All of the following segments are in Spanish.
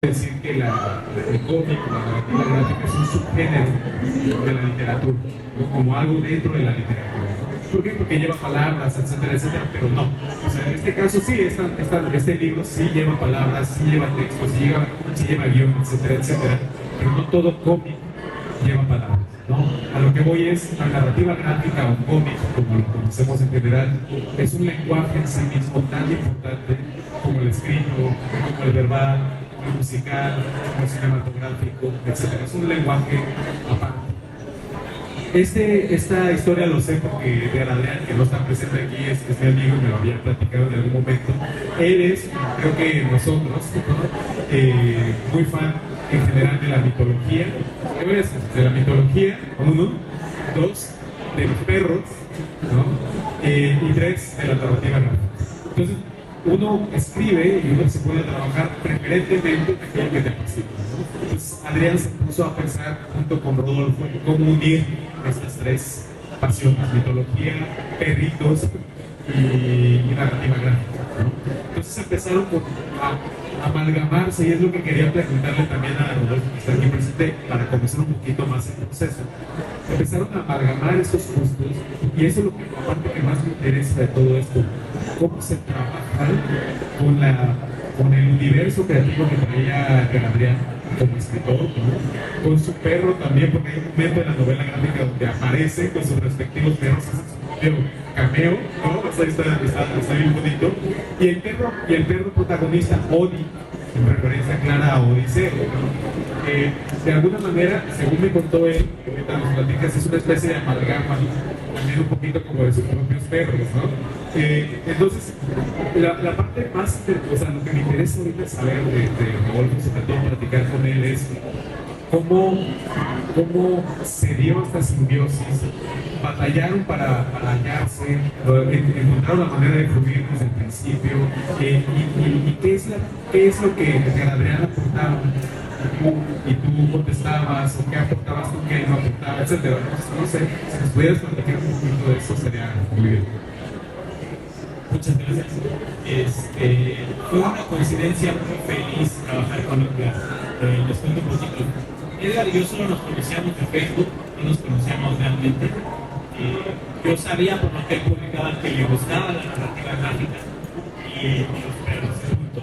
decir que el cómic, la narrativa gráfica es un subgénero de la literatura, ¿no? Como algo dentro de la literatura. ¿Por qué? Porque lleva palabras, etcétera, etcétera, pero no. O sea, en este caso sí, este libro sí lleva palabras, sí lleva textos, sí lleva guión, etcétera, etcétera, pero no todo cómic lleva palabras, ¿no? A lo que voy es, la narrativa gráfica o cómic, como lo conocemos en general, es un lenguaje en sí mismo tan importante como el escrito, como el verbal, como el musical, como el cinematográfico, etc. Es un lenguaje aparte. Esta historia lo sé porque de Adrián, que no está presente aquí, es mi amigo y me lo había platicado en algún momento. Él es, creo que nosotros, ¿no? Muy fan en general de la mitología. ¿Qué voy a decir? De la mitología, uno, dos, de los perros, ¿no? Y tres, de la narrativa gráfica. Entonces, uno escribe y uno se pone a trabajar preferentemente aquello que te apasiona, ¿no? Entonces, Adrián se puso a pensar junto con Rodolfo en cómo unir estas tres pasiones: mitología, perritos y narrativa gráfica, ¿no? Entonces empezaron a amalgamarse, y es lo que quería preguntarle también a Rodolfo, que está aquí presente, para conocer un poquito más el proceso. Empezaron a amalgamar esos gustos, y eso es lo que, la parte que más me interesa de todo esto: cómo se trabaja con el universo creativo que traía Adrián como escritor, ¿no? Con su perro también, porque hay un momento en la novela gráfica donde aparece con sus respectivos perros, hace su propio cameo, ¿no? O sea, está bien bonito. Y el perro protagonista, Odi, en referencia clara a Odiseo, ¿no? De alguna manera, según me contó él, que ahorita nos platicas, es una especie de amalgama, también un poquito como de sus propios perros, ¿no? Entonces, la parte más, o sea, lo que me interesa ahorita saber de Rodolfo, sobre todo platicar con él, es cómo se dio esta simbiosis, batallaron para hallarse, encontraron la manera de fluir desde el principio, y qué es lo que Adrián aportaba y tú contestabas, o qué aportabas tú, qué no aportaba, etcétera. No sé, si nos pudieras platicar un poquito de eso, sería muy bien. Muchas gracias. Fue una coincidencia muy feliz trabajar con Edgar. Les cuento un poquito. Edgar y yo solo nos conocíamos en Facebook, no nos conocíamos realmente. Yo sabía por lo que él publicaba que le gustaba la narrativa gráfica y los perros, punto.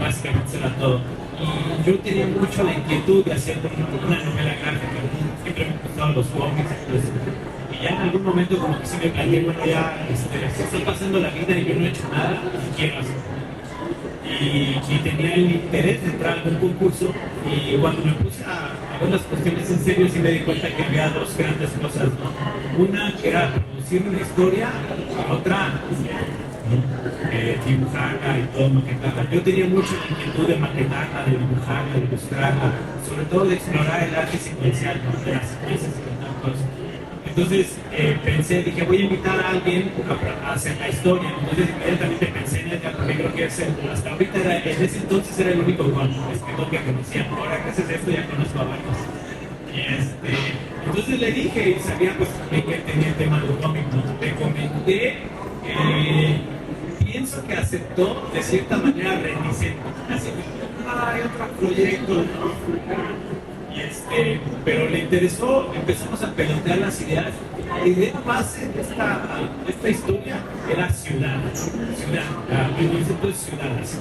Básicamente eso era todo. Y yo tenía mucho la inquietud de hacer una novela gráfica. Siempre me gustaban los cómics. Y ya en algún momento como que sí me planteé, bueno, ya se está pasando la vida y yo no he hecho nada y quiero hacerlo. Y tenía el interés de entrar a algún concurso, y cuando me puse a ver las cuestiones en serio sí me di cuenta que había dos grandes cosas, ¿no? Una que era producir una historia, y otra dibujarla y todo, maquetarla. Yo tenía mucha inquietud de maquetarla, de dibujarla, de ilustrarla, sobre todo de explorar el arte secuencial, ¿no? De las secuencias y tantas cosas. Entonces dije, voy a invitar a alguien a hacer la historia. Entonces inmediatamente pensé en ella, porque creo que hasta ahorita en ese entonces era el único escritor que conocía. Ahora gracias a esto ya conozco a varios. Entonces le dije, y sabía pues también que él tenía el tema del cómic, ¿no? Le comenté, pienso que aceptó de cierta manera reticente. Así que, hay otro proyecto, ¿no? Pero le interesó, empezamos a pelotear las ideas. La idea base de esta historia era ciudad, el concepto de ciudades.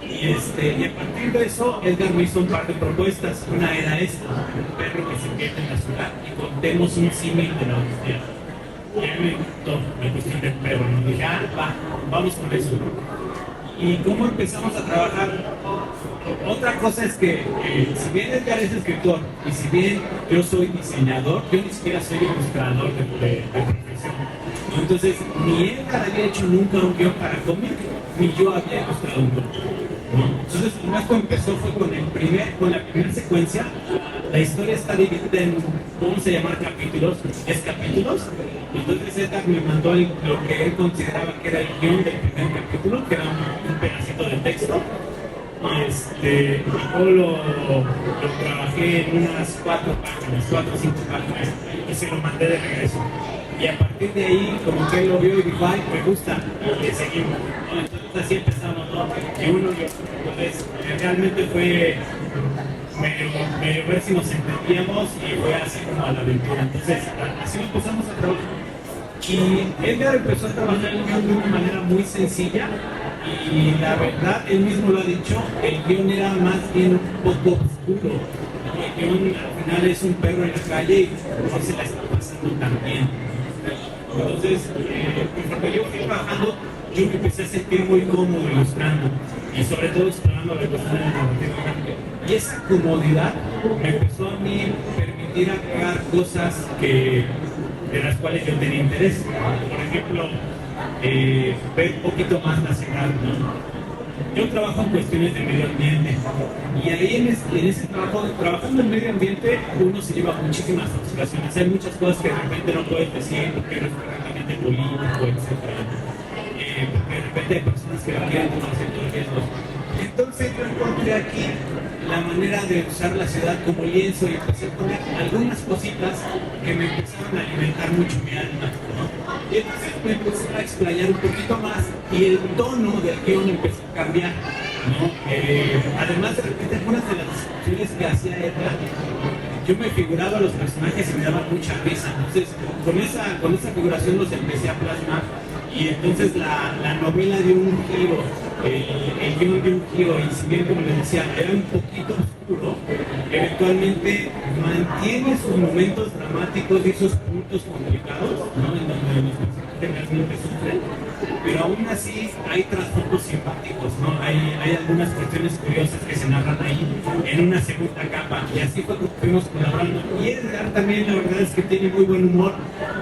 Y a partir de eso, Edgar me hizo un par de propuestas. Una era esta: un perro que se pierde en la ciudad y contemos un símil de la odisea. Y a mí me gustó la cuestión del perro, ¿no? Dije, vamos con eso, ¿no? Y cómo empezamos a trabajar. Otra cosa es que, si bien Edgar es escritor y si bien yo soy diseñador, yo ni siquiera soy ilustrador de profesión. Entonces, ni Edgar había hecho nunca un guión para cómic, ni yo había ilustrado un cómic, ¿no? Entonces, como esto empezó fue con la primera secuencia. La historia está dividida en, vamos a llamar capítulos, es capítulos. Entonces Edgar me mandó lo que él consideraba que era el guión del primer capítulo, que era un pedacito de texto. Yo lo trabajé en unas 4 o 5 páginas y se lo mandé de regreso. Y a partir de ahí, como que él lo vio y dijo, ay, me gusta, y le seguimos, ¿no? Entonces así empezamos, ¿no? Y uno y otro. Entonces, realmente fue medio ver si nos entendíamos y fue así como a la aventura. Entonces, así empezamos a trabajar. Y Edgar empezó a trabajar el guión de una manera muy sencilla y la verdad, él mismo lo ha dicho, el guión era más bien un poco oscuro. El guión al final es un perro en la calle y no se la está pasando tan bien. Entonces, conforme yo fui trabajando, yo me empecé a sentir muy cómodo ilustrando y sobre todo explorando la cuestión de la narrativa gráfica. Y esa comodidad me empezó a mí permitir crear cosas de las cuales yo tenía interés. Por ejemplo, ver un poquito más la ciudad, ¿no? Yo trabajo en cuestiones de medio ambiente y ahí en ese trabajo, trabajando en medio ambiente, uno se lleva muchísimas frustraciones. Hay muchas cosas que de repente no puedes decir porque eres correctamente político, etc. Porque de repente hay personas que no quieren tomar ciertos riesgos. Entonces yo encontré aquí la manera de usar la ciudad como lienzo y empecé a poner algunas cositas que me empezaron a alimentar mucho mi alma, ¿no? Y entonces me empecé a explayar un poquito más y el tono del guión empezó a cambiar, ¿no? Además de repente algunas de las descripciones que hacía Edgar, yo me figuraba a los personajes y me daba mucha risa. Entonces con esa figuración los empecé a plasmar y entonces la novela dio un giro, el guión dio un giro y si bien como les decía era un poquito oscuro, eventualmente mantiene sus momentos dramáticos y esos puntos complicados, ¿no? En donde los personajes realmente sufren, pero aún así hay trasfondos simpáticos, ¿no? Hay algunas cuestiones curiosas que se narran ahí en una segunda capa y así fue como fuimos colaborando. Y Edgar también la verdad es que tiene muy buen humor,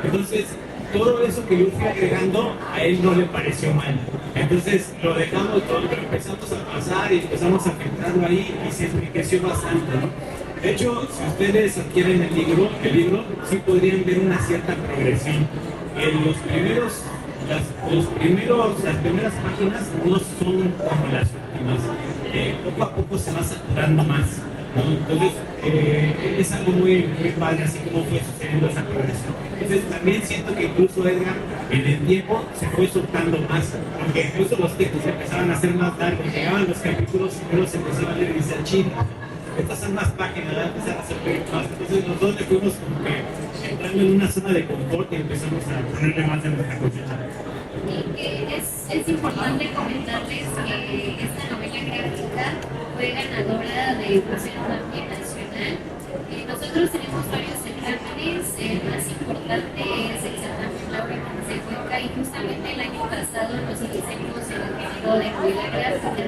entonces todo eso que yo fui agregando a él no le pareció mal. Entonces lo dejamos todo, lo empezamos a pasar y empezamos a filtrarlo ahí y se enriqueció bastante, ¿no? De hecho, si ustedes adquieren el libro sí podrían ver una cierta progresión. En las primeras páginas no son como las últimas. Poco a poco se va saturando más, ¿no? Entonces, es algo muy, muy padre, así como fue sucediendo esa progresión. Entonces, también siento que incluso Edgar, en el tiempo, se fue soltando más, porque incluso los textos empezaban a ser más largos, llegaban los capítulos y uno se empezaba a leer y decía, chino, estas son más páginas, ¿verdad? Empezaron a hacer más. Entonces, nosotros le fuimos como que entrando en una zona de confort y empezamos a ponerle más de nuestra cosecha. Es importante comentarles que esta novela gráfica fue ganadora de Premio Nacional. Nosotros tenemos varios certámenes, el más importante es el certamen Laura de Cuenca y justamente el año pasado nos hicimos el género de novela gráfica.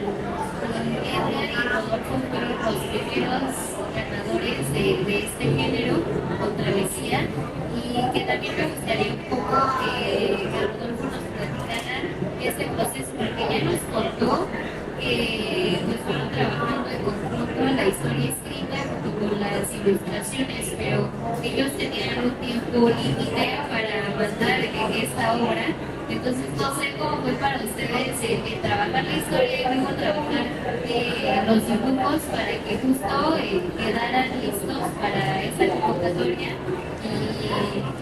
Edgar y Rodolfo fueron los primeros ganadores de este género con Travesía y que también me gustaría un poco que Rodolfo nos platicara este proceso porque ya nos contó que pues fueron trabajando en conjunto la historia escrita junto con las ilustraciones, pero ellos tenían un tiempo límite para mandar esta obra. Entonces no sé cómo fue para ustedes trabajar la historia y luego trabajar los dibujos para que justo quedaran listos para esa convocatoria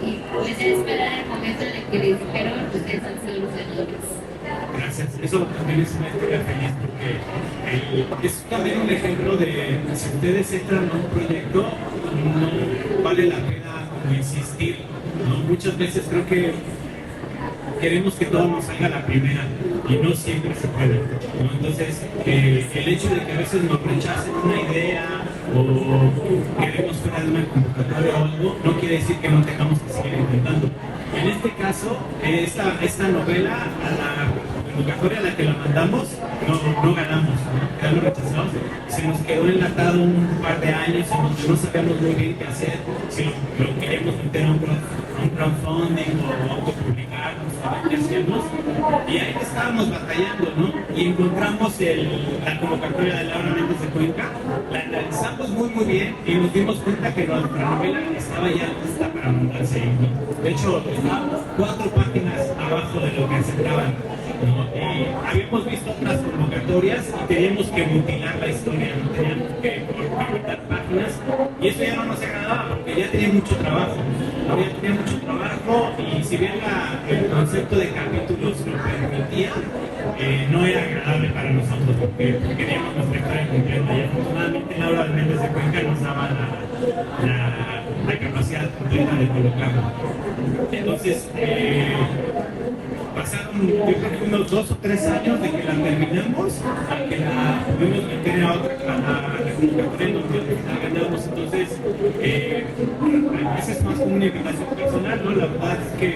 y pues esperar el momento en el que les dijeron ustedes han sido los ganadores. Gracias. Eso también es una historia feliz porque es también un ejemplo de si ustedes entran a un proyecto, no vale la pena como insistir, ¿no? Muchas veces creo que queremos que todo nos salga a la primera y no siempre se puede, ¿no? Entonces, el hecho de que a veces nos rechacen una idea o queremos fuera de una convocatoria o algo, no quiere decir que no tengamos que seguir intentando. En este caso, esta novela, a la convocatoria a la que la mandamos, no ganamos, ¿no? Quedamos rechazados. Se nos quedó enlatado un par de años en donde no sabíamos muy bien qué hacer, si lo queríamos meter a un crowdfunding o autopublicarnos, a ver qué hacíamos. Y ahí estábamos batallando, ¿no? Y encontramos la convocatoria de Laura Méndez de Cuenca, la analizamos muy bien y nos dimos cuenta que nuestra novela estaba ya lista para mandarse ahí, ¿no? De hecho, estaba 4 páginas abajo de lo que aceptaban, ¿no? Y habíamos visto otras convocatorias y teníamos que mutilar la historia, ¿no? Teníamos que cortar páginas y eso ya no nos agradaba porque ya tenía mucho trabajo, ¿no? Ya tenía mucho trabajo y y si bien el concepto de capítulos lo permitía, no era agradable para nosotros porque queríamos nuestra historia completa, y afortunadamente Laura Méndez de Cuenca nos daba la capacidad completa de colocarlo. Entonces, pasaron yo creo que unos 2 o 3 años de que la terminamos a que la pudimos meter a la convocatoria en donde al final ganamos. Entonces, esa es más como una invitación personal, ¿no? La verdad es que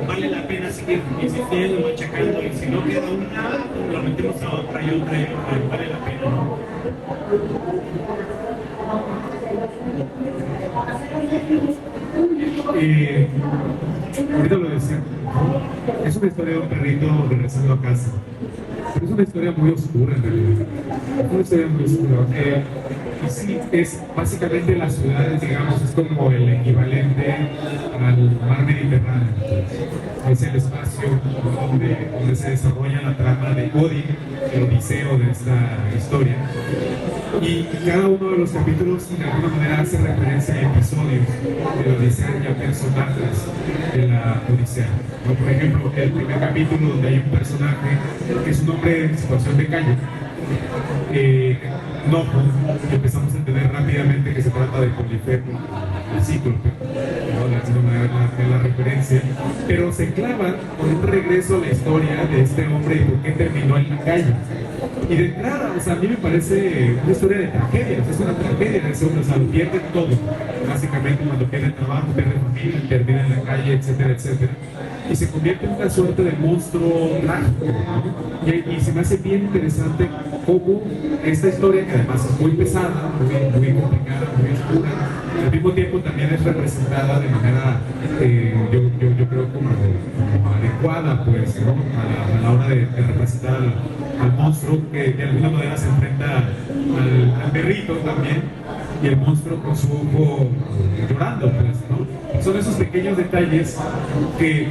vale la pena seguir insistiendo, machacando, y si no queda una, lo metemos a otra y otra y otra, y vale la pena, ¿no? Ahorita lo decía, es una historia de un perrito regresando a casa, pero es una historia muy oscura en realidad. Es una historia muy oscura. Y sí, es básicamente las ciudades, digamos, es como el equivalente al mar Mediterráneo. Es el espacio donde se desarrolla la trama de Odín, el Odiseo de esta historia. Y cada uno de los capítulos de alguna manera hace referencia a episodios de la Odisea y a personajes de la Odisea, ¿no? Por ejemplo, el primer capítulo donde hay un personaje que es un hombre en situación de calle, empezamos a entender rápidamente que se trata de Polifemo, el Cíclope, ¿no? la referencia, pero se clava con un regreso a la historia de este hombre y por qué terminó en la calle. Y de entrada, o sea, a mí me parece una historia de tragedia, o sea, es una tragedia de ese hombre, o sea, lo pierde todo, básicamente cuando pierde trabajo, pierde familia, termina en la calle, etcétera, etcétera. Y se convierte en una suerte de monstruo trágico, ¿no? Y se me hace bien interesante cómo esta historia, que además es muy pesada, muy complicada, muy oscura, al mismo tiempo también es representada de manera, yo creo, como adecuada, pues, ¿no? A la hora de representar al monstruo, que de alguna manera se enfrenta al perrito también, y el monstruo con su ojo llorando, pues, ¿no? Son esos pequeños detalles que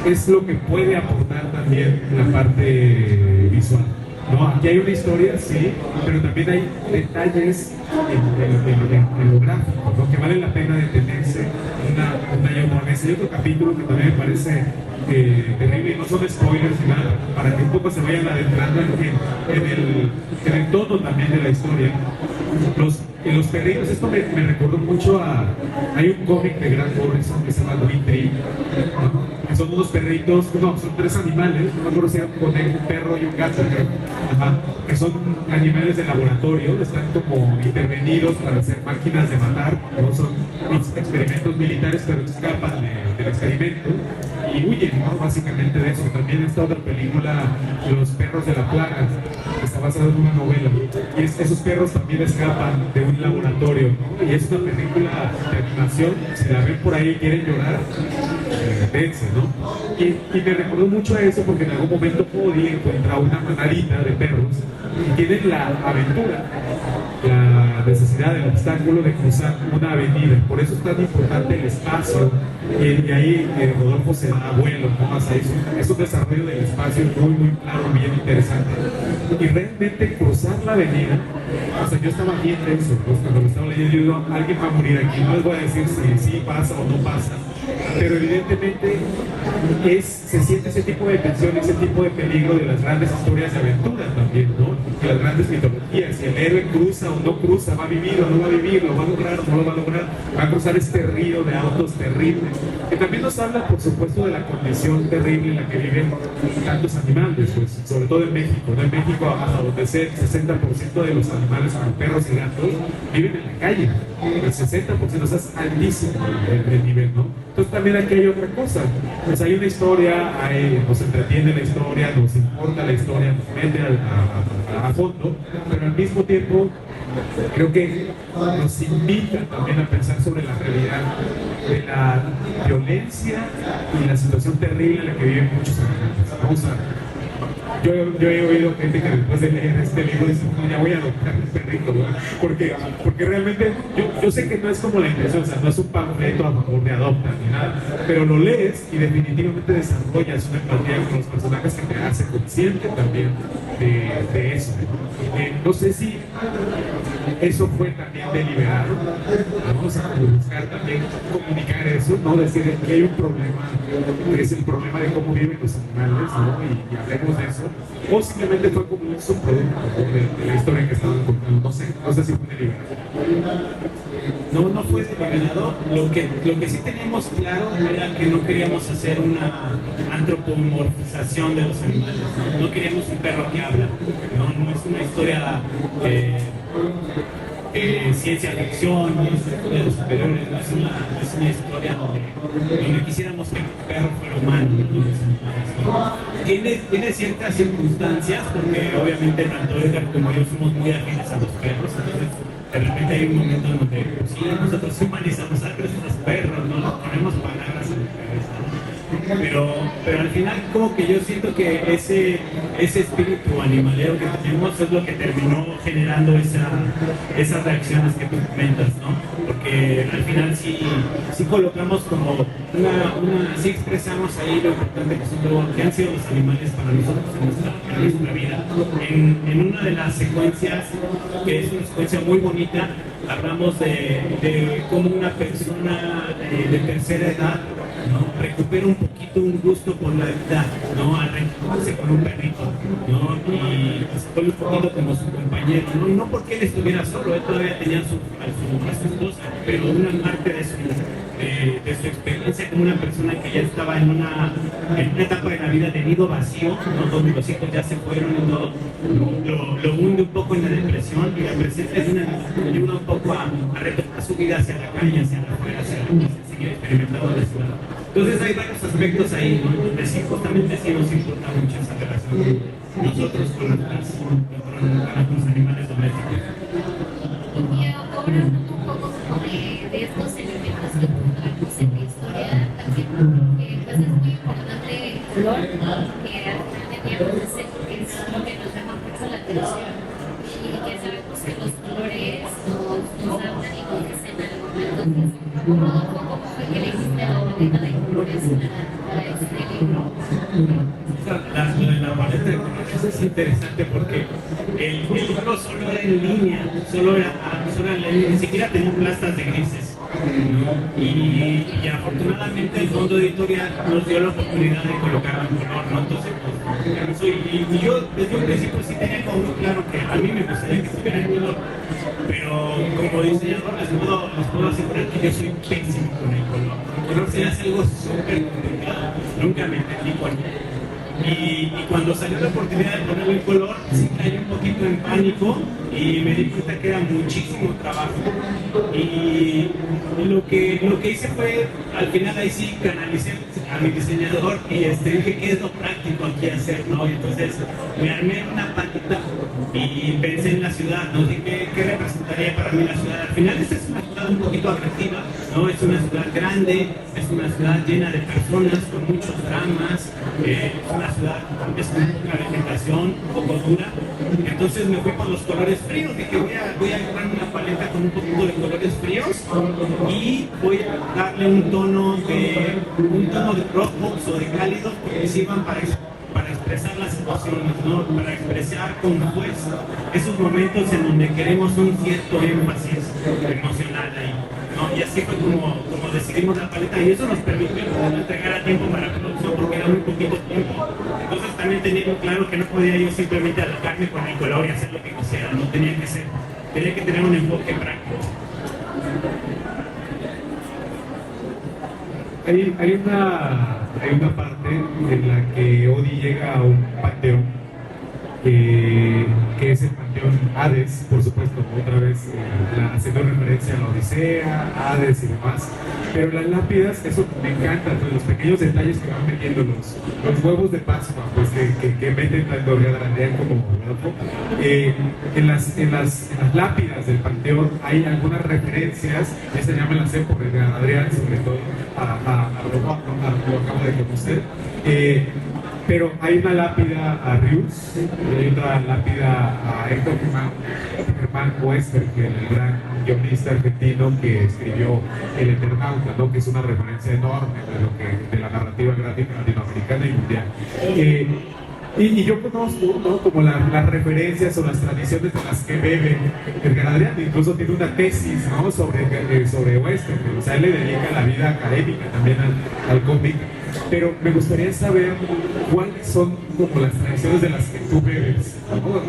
es lo que puede aportar también la parte visual, ¿no? Aquí hay una historia, sí, pero también hay detalles en lo gráfico, ¿no? Que vale la pena detenerse una y otra vez. Hay otro capítulo que también me parece terrible, y no son spoilers ni nada, para que un poco se vayan adentrando en el tono también de la historia. Los perritos, esto me recordó mucho hay un cómic de Grant Morrison que se llama Green Tree, ¿no? Que son unos perritos, no, son 3 animales, no me acuerdo si era un conejo, un perro y un gato, que son animales de laboratorio, están como intervenidos para hacer máquinas de matar, ¿no? Son experimentos militares, pero escapan del experimento y huyen, ¿no? Básicamente de eso. También está otra película, Los perros de la plaga, que está basada en una novela, y esos perros también escapan de un laboratorio, ¿no? Y es una película de animación, si la ven por ahí y quieren llorar, dense, ¿no? Y me recordó mucho a eso porque en algún momento Cody encuentra una manadita de perros y tienen la aventura, la necesidad, el obstáculo de cruzar una avenida. Por eso es tan importante el espacio, y ahí Rodolfo se da vuelo, ¿no? O sea, es un desarrollo del espacio muy claro, bien interesante. Y realmente cruzar la avenida, o sea, yo estaba bien tenso, pues, cuando lo estaba leyendo, yo digo, alguien va a morir aquí, no les voy a decir si sí pasa o no pasa, pero evidentemente se siente ese tipo de tensión, ese tipo de peligro de las grandes historias de aventura también, ¿no? De las grandes mitologías, si el héroe cruza o no cruza, va a vivir o no va a vivir, lo va a lograr o no lo va a lograr, va a cruzar este río de autos terribles, que también nos habla, por supuesto, de la condición terrible en la que viven tantos animales, pues, sobre todo en México, ¿no? En México, hasta donde sea, el 60% de los animales como perros y gatos viven en la calle, el 60%, o sea, es altísimo el nivel, ¿no? Entonces también aquí hay otra cosa, pues hay una historia, nos entretiene la historia, nos importa la historia, nos mete a fondo, pero al mismo tiempo creo que nos invita también a pensar sobre la realidad de la violencia y la situación terrible en la que viven muchos animales. Vamos a yo he oído gente que después de leer este libro dice, no, ya voy a adoptar un perrito, ¿no? Porque realmente yo sé que no es como la intención, o sea, no es un panfleto a favor de adopta ni nada, pero lo lees y definitivamente desarrollas una empatía con los personajes que te hace consciente también de eso. No sé si eso fue también deliberado, ¿no? O sea, buscar también comunicar eso, ¿no? Decir que hay un problema, que es el problema de cómo viven los animales, ¿no? Y hablemos de eso. O simplemente fue como un subproducto, ¿no? de la historia que estaban contando. No sé si fue deliberado. No fue deliberado. Lo que sí teníamos claro era que no queríamos hacer una antropomorfización de los animales. No queríamos un perro que habla. No es una historia ciencia ficción, no es una historia de superiores, no es una historia donde quisiéramos que el perro fuera humano. Tiene ciertas circunstancias, porque obviamente tanto Edgar como yo somos muy afines a los perros, entonces de repente hay un momento en donde sí, nosotros humanizamos a nuestros perros, no nos ponemos palabras en la cabeza, ¿no? Pero al final como que yo siento que ese espíritu animalero que tenemos es lo que terminó generando esas reacciones que tú comentas, ¿no? Porque al final sí colocamos como sí expresamos ahí lo importante que han sido los animales para nosotros en nuestra vida. En una de las secuencias, que es una secuencia muy bonita, hablamos de cómo una persona de tercera edad, ¿no? Recupera un poquito un gusto por la vida, ¿no? Al reencontrarse con un perrito, ¿no? Y se vuelve un poquito como su compañero, ¿no? Y no porque él estuviera solo, él todavía tenía a su esposa, pero una parte de su experiencia como una persona que ya estaba en una etapa de la vida de nido vacío, ¿no? Donde los hijos ya se fueron y todo, lo hunde un poco en la depresión, y la presencia de una le ayuda un poco a retomar su vida hacia la calle, hacia afuera, seguir experimentando la ciudad. Entonces hay varios aspectos ahí, ¿no? Donde sí, justamente sí nos importa mucho esa relación nosotros con los animales domésticos. Y ahora hablando un poco como de estos elementos que encontramos en la historia, también pues es muy importante el color, que al final del día pues, es lo que nos llama mucho la atención, y que sabemos que los colores nos hablan y nos dicen algo. Entonces, ¿cómo fue que elegiste la paleta de colores para este libro? La paleta de colores es interesante porque el libro solo era en línea, solo era en línea, ni siquiera tenía plastas de grises, ¿no? Y afortunadamente el fondo editorial nos dio la oportunidad de colocarlo en color, ¿no? Entonces, y yo desde un principio sí tenía como muy claro que a mí me gustaría que estuviera en color, pero como diseñador les puedo asegurar que yo soy pésimo con el color. El color se hace algo súper complicado, nunca me entendí por qué. Y cuando salió la oportunidad de ponerlo en color, sí caí un poquito en pánico y me di cuenta que era muchísimo trabajo. Y lo que hice fue, al final ahí sí canalicé a mi diseñador y dije qué es lo práctico aquí hacer, ¿no? Y entonces me armé una paleta y pensé en la ciudad, ¿no? Dije, ¿qué representaría para mí la ciudad? Al final esta es una ciudad un poquito atractiva, ¿no? Es una ciudad grande, es una ciudad llena de personas con muchos dramas, es una ciudad con poca vegetación, poco dura. Entonces me fui por los colores fríos, dije voy a agarrar una paleta con un poquito de colores fríos y voy a darle un tono de rojos o de cálidos que sirvan para expresar las emociones, ¿no? Para expresar con fuerza esos momentos en donde queremos un cierto énfasis emocional ahí, ¿no? Y así fue como decidimos la paleta, y eso nos permitió entregar a tiempo para la producción porque era muy poquito tiempo. Entonces también tenía muy claro que no podía yo simplemente alocarme con el color y hacer lo que quisiera, no tenía que tener un enfoque práctico. Hay una parte en la que Odi llega a un panteón, que es el panteón Hades, por supuesto, otra vez haciendo referencia a la Odisea, Hades y demás. Pero las lápidas, eso me encanta, pues, los pequeños detalles que van metiendo, los huevos de Pascua, pues, que meten tanto Adrián como Rodolfo. En las lápidas del panteón hay algunas referencias, esta ya me las sé por Adrián, sobre todo, a lo que acabo de conocer. pero hay una lápida a Rius, hay otra lápida a Héctor Germán Westergel, el gran guionista argentino que escribió El Eternauta, ¿no? Que es una referencia enorme de la narrativa gráfica latinoamericana y mundial. Y yo conozco, ¿no? Como las referencias o las tradiciones de las que bebe Edgar Adrián, incluso tiene una tesis, ¿no? sobre Westergel, o sea, él le dedica la vida académica también al cómic, pero me gustaría saber cuáles son como las tradiciones de las que tú bebes, ¿no?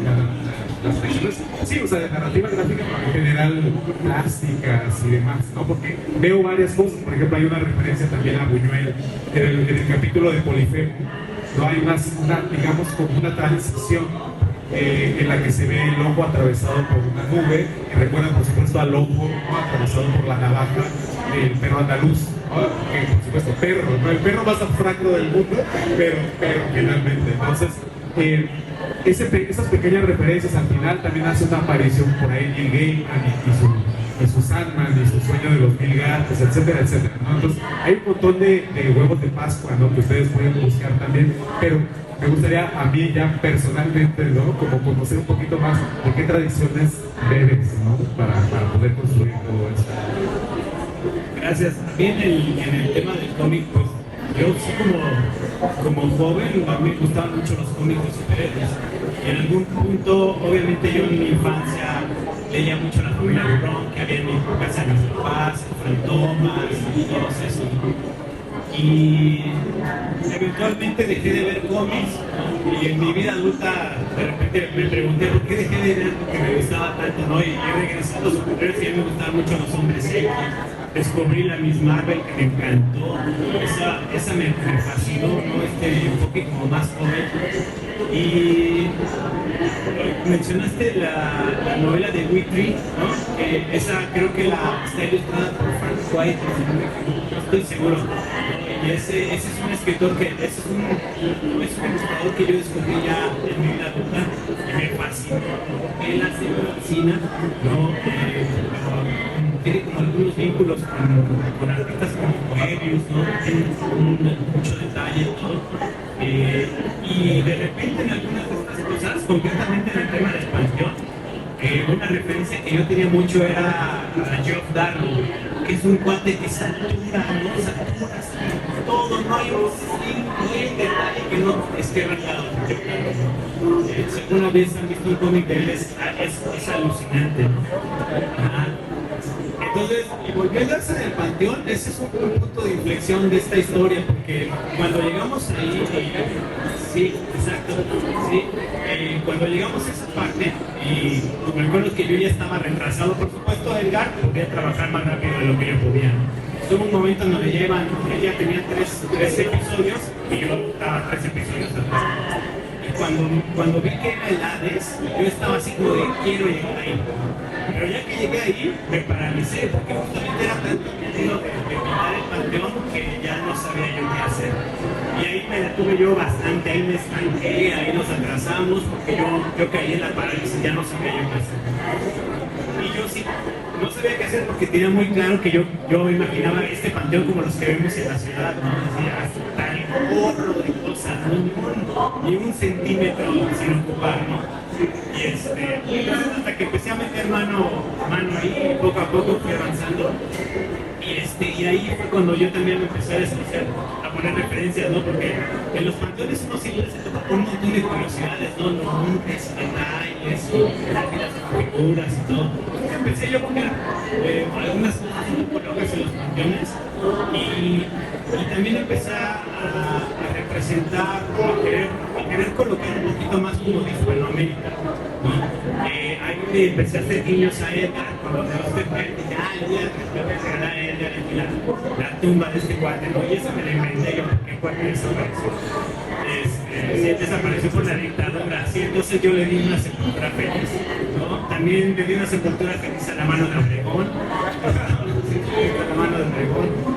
Las tradiciones, sí, o sea, de narrativa gráfica, pero en general plásticas y demás, ¿no? Porque veo varias cosas, por ejemplo, hay una referencia también a Buñuel en el capítulo de Polifemo. No hay digamos, como una transición en la que se ve el ojo atravesado por una nube, que recuerda por supuesto al ojo, ¿no? Atravesado por la navaja del perro andaluz, ¿no? Que por supuesto perro, ¿no? El perro más abstracto del mundo, pero finalmente. Entonces, esas pequeñas referencias al final también hace una aparición por ahí Neil Gaiman y su Sandman y su sueño de los 1000 gatos, etcétera, etcétera, ¿no? Entonces, hay un montón de huevos de Pascua, ¿no? Que ustedes pueden buscar también, pero me gustaría a mí ya personalmente, ¿no? Como conocer un poquito más de qué tradiciones bebes, ¿no? Para poder construir todo esto. Gracias. También en el tema del cómic, pues yo sí como joven, a mí me gustaban mucho los cómics de superhéroes. Y en algún punto, obviamente yo en mi infancia leía mucho la familia Bron, que había en mi casa de mis papás, Fantomas y todos esos. Y eventualmente dejé de ver cómics, ¿no? Y en mi vida adulta de repente me pregunté por qué dejé de ver algo que me gustaba tanto, ¿no? Y regresé a los superhéroes y a mí me gustaban mucho los hombres X. Descubrí la Miss Marvel que me encantó, esa me fascinó, ¿no? Este enfoque como más joven. Y mencionaste la novela de Witry, ¿no? Esa creo que está ilustrada por Frank White, no estoy seguro. Y ese es un escritor es un ilustrador que yo descubrí ya en mi vida adulta y me fascinó. Él hace me fascina, ¿no? Tiene como algunos vínculos con artistas como Moebius, ¿no? Tiene mucho detalle y todo. Y de repente en algunas de estas cosas, concretamente en el tema del panteón, una referencia que yo tenía mucho era a Geoff Darrow, que es un cuate que satura, ¿no? Satura todo, no hay un detalle que no esté rayado. Si alguna vez han visto un cómic de él, es alucinante, ¿no? Ajá. Entonces, y volviendo a ese del panteón, ese es un punto de inflexión de esta historia, porque cuando llegamos ahí, sí, exacto, sí, cuando llegamos a esa parte, y me acuerdo que yo ya estaba retrasado, por supuesto, Edgar podía trabajar más rápido de lo que yo podía, ¿no? Tuvo un momento en donde ella tenía tres episodios, y yo estaba 3 episodios atrás. Cuando vi que era el Hades, yo estaba así como de quiero llegar ahí. Pero ya que llegué ahí, me paralicé, porque justamente era tanto miedo de pintar el panteón que ya no sabía yo qué hacer. Y ahí me detuve yo bastante, ahí me estanqué, ahí nos atrasamos, porque yo caí en la parálisis, ya no sabía yo qué hacer. Y yo sí, no sabía qué hacer porque tenía muy claro que yo imaginaba este panteón como los que vemos en la ciudad, ¿no? Decía, hasta el gorro de cosas, ¿no? Ni un centímetro sin ocupar, ¿no? Y entonces hasta que empecé a meter mano ahí, poco a poco fui avanzando. Y ahí fue cuando yo también me empecé a deshacer, a poner referencias, ¿no? Porque en los panteones uno siempre se toca con un montón de curiosidades, ¿no? Nombres, detalles, y figuras y todo. Entonces empecé yo a poner algunas cosas un poco locas en los panteones y también empecé a representar, a querer colocar un poquito más como de Hispanoamérica, ¿no? Ahí le empecé a hacer guiños a Edgar, cuando de los dije, el día que se gana Edgar aquí la tumba de este cuate, ¿no? Y eso me lo inventé yo, porque el cuate desapareció. Desapareció por la dictadura, ¿sí? Entonces yo le di una sepultura feliz, ¿no? También le di una sepultura feliz a la mano de Obregón, a la mano de Obregón.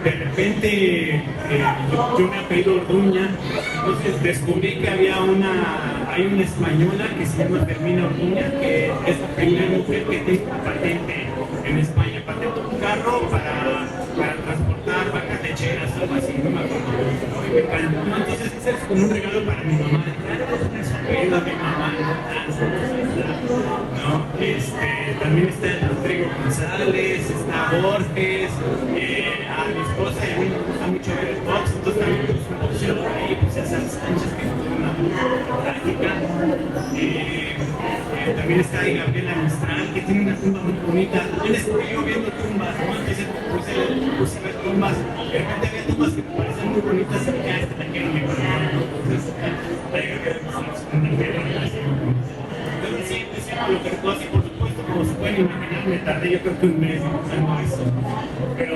De repente yo me apellido Orduña, entonces descubrí que hay una española que se llama Fermina Orduña, que es la primera mujer que tiene una patente en España, patentó un carro para transportar vacas lecheras, algo así, no me acuerdo. me encanta, ¿no? Entonces ese es como un regalo para mi mamá. Ayuda a mi mamá, ¿no? También está Rodrigo González, está Borges, a mi esposa y a mí me gusta mucho ver el box, entonces también pues un boxeador ahí, pues esas canchas que tienen una práctica. También está ahí Gabriela Mistral, que tiene una tumba muy bonita. Yo estuve yo viendo tumbas, ¿no? Entonces puse a ver tumbas, de repente había tumbas que me parecían muy bonitas y ya esta la quiero mi corazón, ¿no? Entonces, pero sí, lo que recuerdo, y por supuesto, como se pueden imaginar, me tardé yo creo que un mes dibujando eso. Pero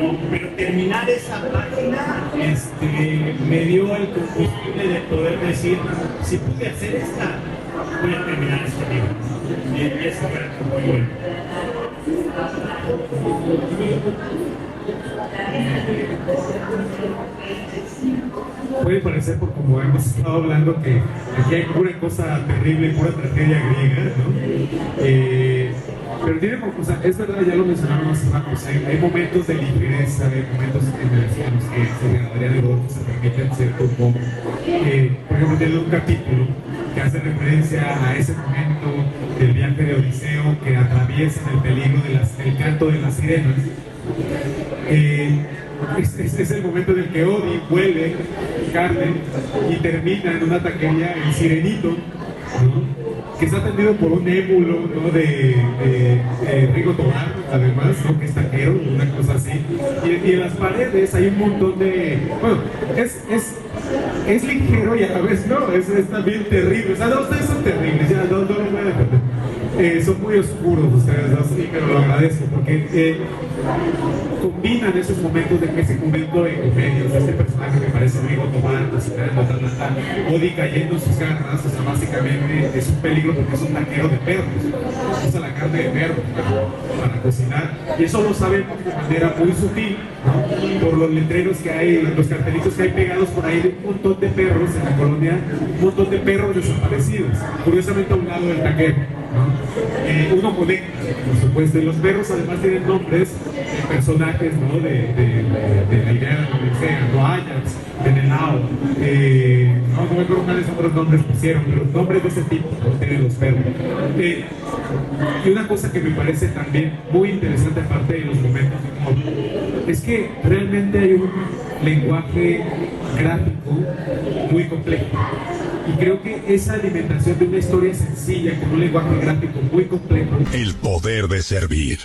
terminar esa página me dio el combustible de poder decir, si pude hacer esta, voy a terminar este libro. Y eso fue muy bueno. Puede parecer, por como hemos estado hablando, que aquí hay pura cosa terrible, pura tragedia griega, ¿no? Pero tiene, o sea, es verdad, ya lo mencionaron hace rato, o sea, hay momentos de ligereza, hay momentos en los que Adrián y Borges se permiten ser como, por ejemplo, tiene un capítulo que hace referencia a ese momento del viaje de Odiseo que atraviesan el peligro del canto de las sirenas. Es el momento en el que Odi vuelve carne y termina en una taquería el Sirenito, ¿no? Que está atendido por un émulo, ¿no? de Rigo Tobar, además, ¿no? Que es taquero, una cosa así. Y en las paredes hay un montón de... Bueno, es ligero y a la vez no, es también terrible. O sea, no, ustedes son terribles, ya no lo voy a defender. Son muy oscuros ustedes dos, sí, pero lo agradezco porque combinan esos momentos de ese momento de comedia. O sea, este personaje me parece Rigo Tobar, Odi cayendo en sus garras, o sea, básicamente es un peligro porque es un taquero de perros, usa la carne de perro para cocinar, y eso lo sabemos de manera muy sutil, ¿no? Por los letreros que hay, los cartelitos que hay pegados por ahí de un montón de perros en la colonia, un montón de perros desaparecidos, curiosamente a un lado del taquero, ¿no? Uno conecta, por supuesto, y los perros además tienen nombres de personajes, ¿no? de la idea de la Odisea, ¿no? Ajax, Menelao, no me acuerdo cuáles otros nombres pusieron, pero nombres de ese tipo, ¿no? Tienen los perros. Y una cosa que me parece también muy interesante, aparte de los momentos de humor, es que realmente hay un lenguaje gráfico muy complejo. Y creo que esa alimentación de una historia sencilla con un lenguaje gráfico muy complejo. El poder de servir.